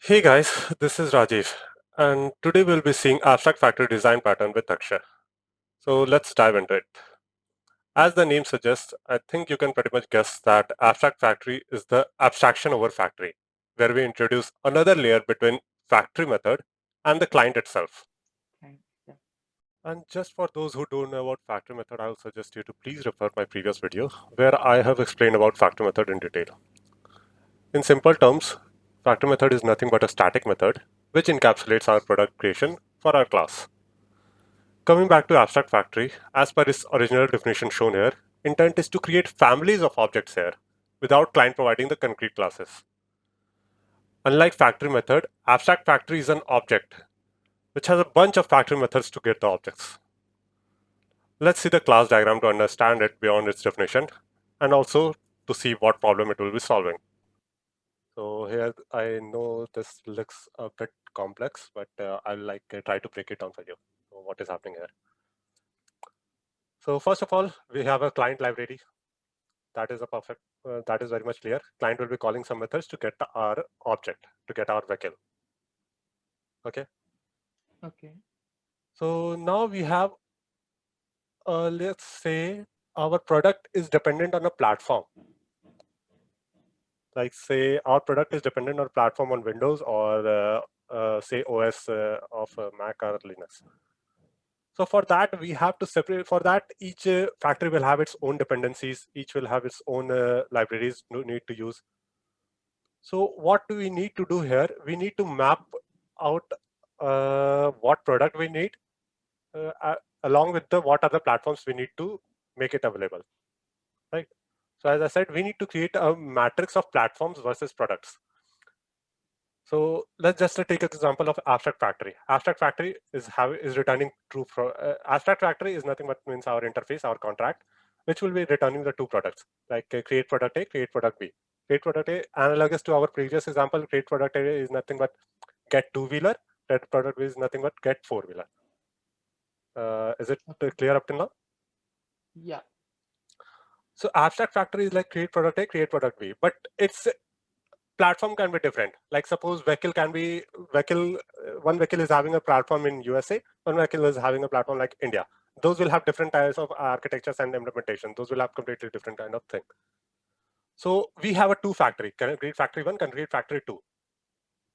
Hey guys, this is Rajesh, and today we'll be seeing abstract factory design pattern with Akshay. So let's dive into it. As the name suggests, I think you can pretty much guess that abstract factory is the abstraction over factory, where we introduce another layer between factory method and the client itself. Thanks. Yeah. And just for those who don't know about factory method, I will suggest you to please refer my previous video where I have explained about factory method in detail. In simple terms, factory method is nothing but a static method which encapsulates our product creation for our class. Coming back to abstract factory, as per its original definition shown here, intent is to create families of objects here without client providing the concrete classes. Unlike factory method, abstract factory is an object which has a bunch of factory methods to get the objects. Let's see the class diagram to understand it beyond its definition and also to see what problem it will be solving. So here I know this looks a bit complex, but I'll try to break it down for you. So what is happening here? So first of all, we have a client library. That is a perfect. That is very much clear. Client will be calling some methods to get our object, to get our vehicle. Okay. Okay. So now we have, let's say, our product is dependent on a platform. Like say, our product is dependent on a platform on Windows or say OS of Mac or Linux. So for that, we have to separate. For that, each factory will have its own dependencies. Each will have its own libraries you need to use. So what do we need to do here? We need to map out what product we need, along with the what are the platforms we need to make it available, right? So as I said, we need to create a matrix of platforms versus products. So let's just take an example of abstract factory. Abstract factory is returning true. Abstract factory is nothing but means our interface, our contract, which will be returning the two products, like create product A, create product B. Create product A, analogous to our previous example, create product A is nothing but get two-wheeler. That product B is nothing but get four-wheeler. Is it Okay. clear up till now? Yeah. So abstract factory is like create product A, create product B, but its platform can be different. Like suppose vehicle can be vehicle. One vehicle is having a platform in USA. One vehicle is having a platform like India. Those will have different types of architectures and implementation. Those will have completely different kind of thing. So we have a two factory: concrete factory one, concrete factory two.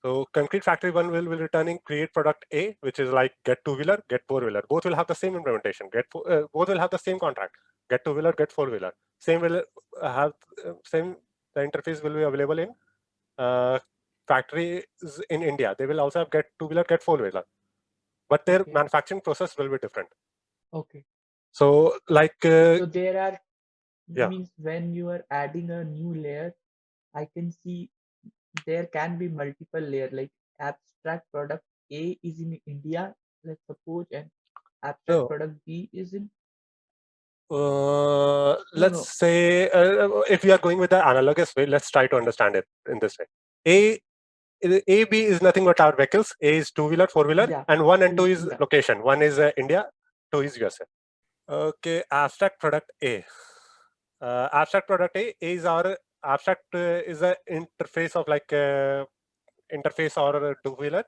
So concrete factory one will be returning create product A, which is like get two wheeler, get four wheeler. Both will have the same implementation. Both will have the same contract. Get two wheeler, get four wheeler. Same will have same. The interface will be available in factories in India. They will also have get two wheeler, get four wheeler, but their Okay. manufacturing process will be different. Okay. So like So there are yeah. means when you are adding a new layer, I can see there can be multiple layer like abstract product A is in India, let's suppose, and abstract So product B is in no let's no. say if we are going with the analogous way, let's try to understand it in this way. A A B is nothing but our vehicles. A is two wheeler, four wheeler, Yeah. and one and two Two. is Yeah. location. One is India, two is USA. Okay, abstract product A. Abstract product A is our abstract is a interface of like interface or a two wheeler.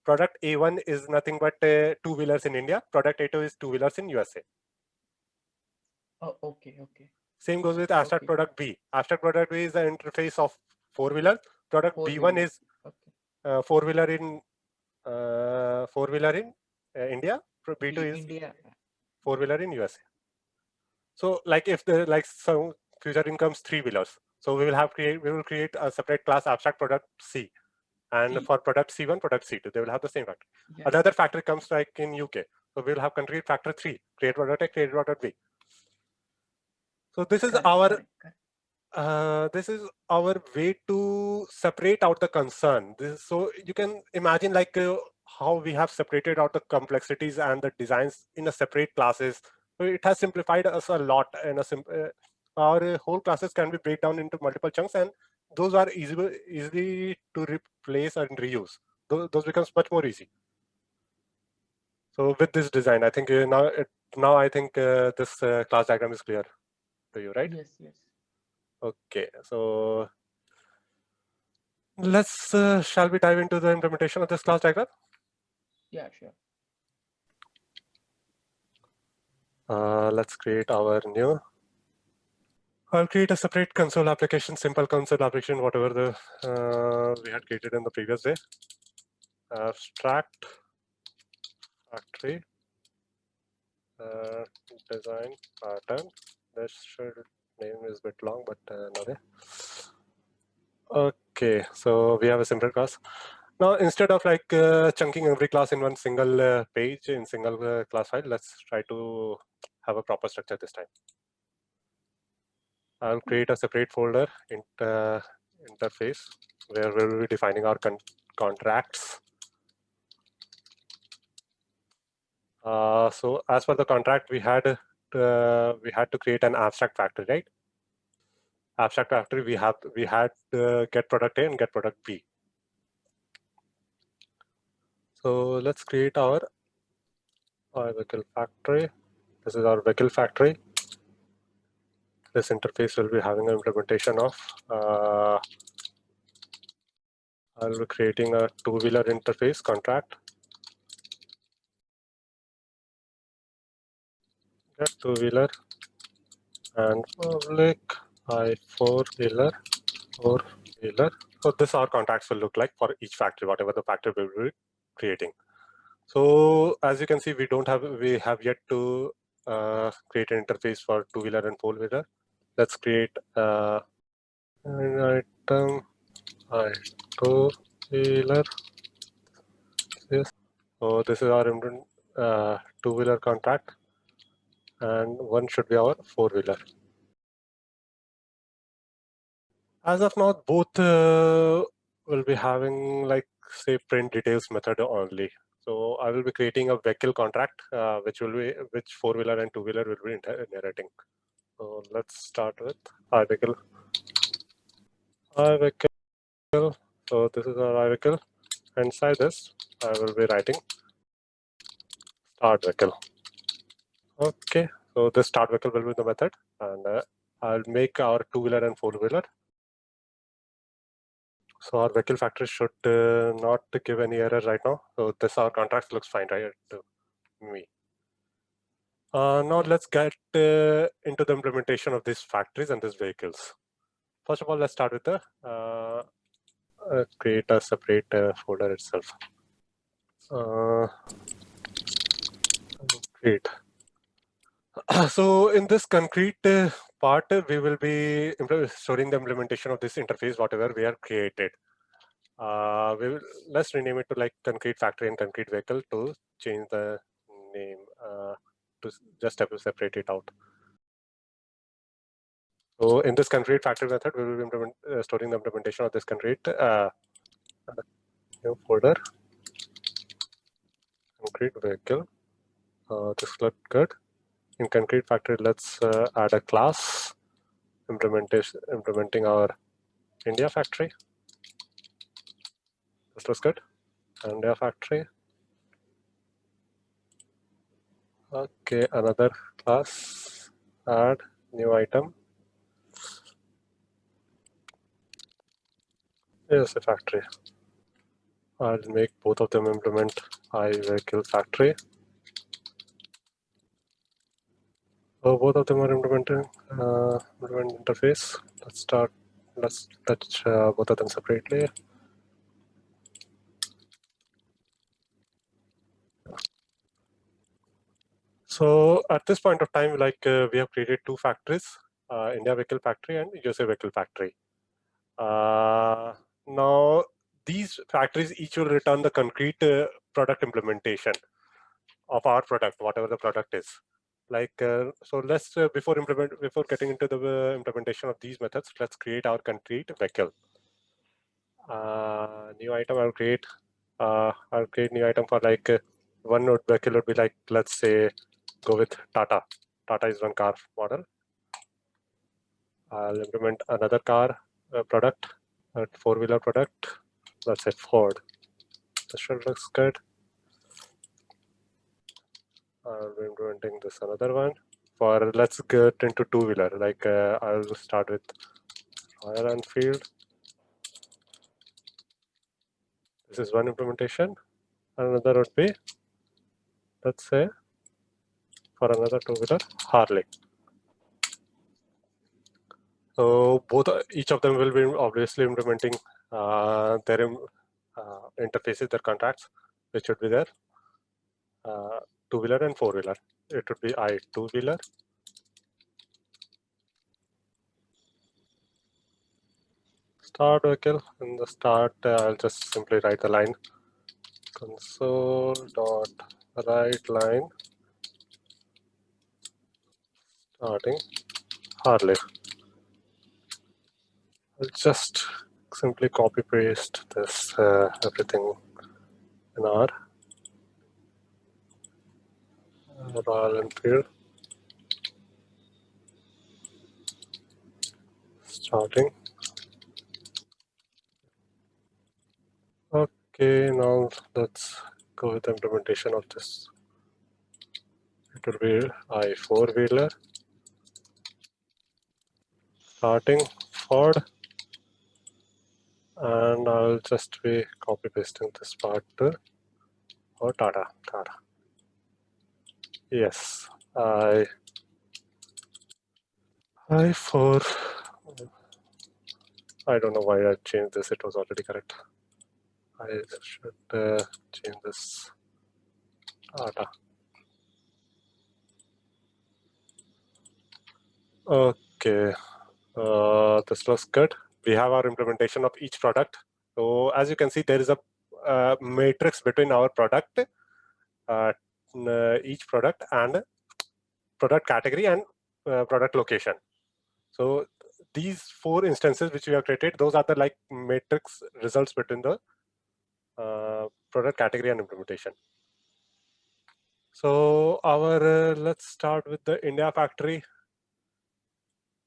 Product A1 is nothing but two wheelers in India. Product A2 is two wheelers in USA. Oh, okay. Okay. Same goes with abstract Okay. product B. Abstract product B is the interface of four wheeler. Product Four B1 wheeler. is Okay. four wheeler in India. B2 is India. four wheeler in USA. So like if the like some future incomes three wheelers. So we will create a separate class abstract product C. And C. for product C1, product C2, they will have the same factory. Yes. Another factory comes like in UK. So we will have country factor 3, create product A, create product B. So Correct. Correct. Correct. this is our way to separate out the concern. So you can imagine like how we have separated out the complexities and the designs in a separate classes. So it has simplified us a lot. And our whole classes can be break down into multiple chunks, and those are easily to replace and reuse. Those becomes much more easy. So with this design, I think now I think this class diagram is clear to you, right? Yes. Yes. Okay, so Let's shall we dive into the implementation of this class diagram? Yeah, sure. Let's create our new. I'll create a separate console application, simple console application, whatever the we had created in the previous day. Abstract factory design pattern. This should name is a bit long, but no. Okay, so we have a simple class. Now, instead of like chunking every class in one single page in single class file, let's try to have a proper structure this time. I'll create a separate folder in interface where we'll be defining our contracts. So as per the contract, we had to create an abstract factory, right? Abstract factory. We had get product A and get product B. So let's create our vehicle factory. This is our vehicle factory. This interface will be having an implementation of. I'll be creating a two-wheeler interface contract. Get two-wheeler and public I four-wheeler. So this our contracts will look like for each factory, whatever the factory will be creating. So as you can see, we have yet to create an interface for two-wheeler and four-wheeler. Let's create an item two-wheeler. Yes. So this is our two-wheeler contract, and one should be our four-wheeler. As of now, both will be having like say print details method only. So I will be creating a vehicle contract, which four-wheeler and two-wheeler will be inheriting. So let's start with iVehicle. iVehicle. So this is our iVehicle. Inside this, I will be writing start vehicle. Okay. So this start vehicle will be the method, and I'll make our two-wheeler and four-wheeler. So our vehicle factory should not give any error right now. So this our contract looks fine, right, to me. Now let's get into the implementation of these factories and these vehicles. First of all, let's start with the create a separate folder itself. Great. So in this concrete part, we will be storing the implementation of this interface, whatever we have created. Let's rename it to like concrete factory and concrete vehicle to change the name to just separate it out. So in this concrete factory method, we will be storing the implementation of this concrete new folder, concrete vehicle. This looks good. In concrete factory, let's add a class implementing our India factory. This looks good. India factory. Okay, another class. Add new item. Here's a factory. I'll make both of them implement iVehicle factory. So both of them are implementing implement interface. Let's touch both of them separately. So at this point of time, like we have created two factories, India vehicle factory and USA vehicle factory. Now these factories each will return the concrete product implementation of our product, whatever the product is. Like so, let's before getting into the implementation of these methods, let's create our concrete vehicle. New item I'll create new item for like one node vehicle would be like, let's say, go with Tata. Tata is one car model. I'll implement another car product, a four-wheeler product. Let's say Ford. This should looks good. I'll be implementing this another one. For let's get into two-wheeler. Like I'll start with Royal Enfield. This is one implementation. Another would be, let's say, for another two-wheeler, Harley. So both, each of them will be obviously implementing their interfaces, their contracts, which should be there. Two-wheeler and four-wheeler. It would be I two-wheeler. Start vehicle. In the start, I'll just simply write the line console dot write line starting Harley. I'll just simply copy paste this everything in R. Royal Enfield starting. Okay, now let's go with the implementation of this. It will be I four-wheeler starting Ford, and I'll just be copy pasting this part to or Tata. Yes, I four. I don't know why I changed this. It was already correct. I should change this Tata. Okay, this looks good. We have our implementation of each product. So as you can see, there is a matrix between our product, each product, and product category and product location. So these four instances which we have created, those are the like matrix results between the product category and implementation. So our let's start with the India factory.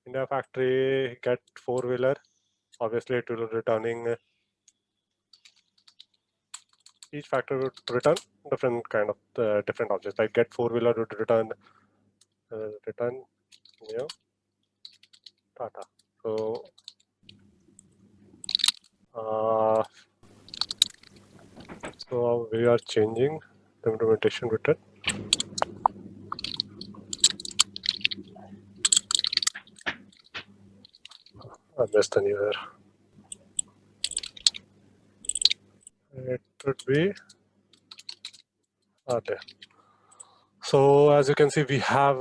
India factory get four-wheeler. Obviously, it will returning each factory would return different kind of different objects. Like get four-wheeler would return new Tata. So so we are changing the implementation return. I missed the new there. It would be okay. So as you can see, we have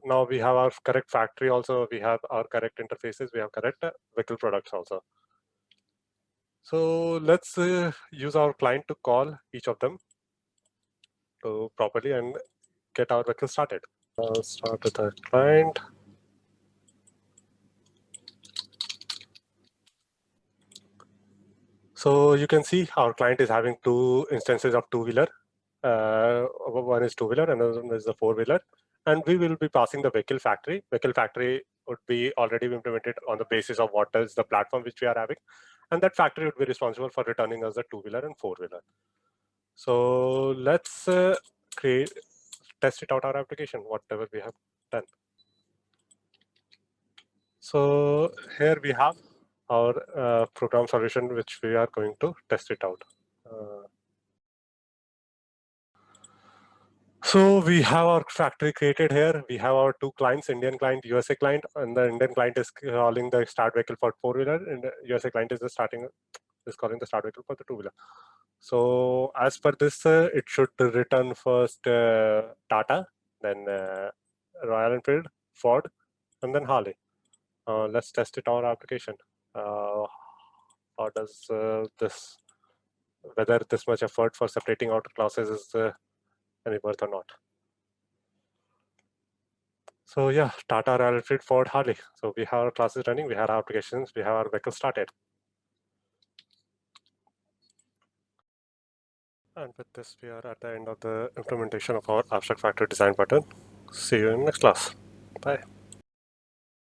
now we have our correct factory also. We have our correct interfaces. We have correct vehicle products also. So let's use our client to call each of them to properly and get our vehicle started. I'll start with the client. So you can see our client is having two instances of two-wheeler. One is two-wheeler, another one is the four-wheeler. And we will be passing the vehicle factory. Vehicle factory would be already implemented on the basis of what is the platform which we are having. And that factory would be responsible for returning us the two-wheeler and four-wheeler. So let's test it out our application, whatever we have done. So here we have our program solution, which we are going to test it out. So we have our factory created here. We have our two clients, Indian client, USA client, and the Indian client is calling the start vehicle for four-wheeler, and the USA client is calling the start vehicle for the two-wheeler. So as per this, it should return first Tata, then Royal Enfield, Ford, and then Harley. Let's test it on our application. How does whether this much effort for separating out classes is any worth or not? So yeah, Tata, Royal Enfield, Ford, Harley. So we have our classes running, we have our applications, we have our vehicle started. And with this, we are at the end of the implementation of our abstract factory design pattern. See you in next class. Bye.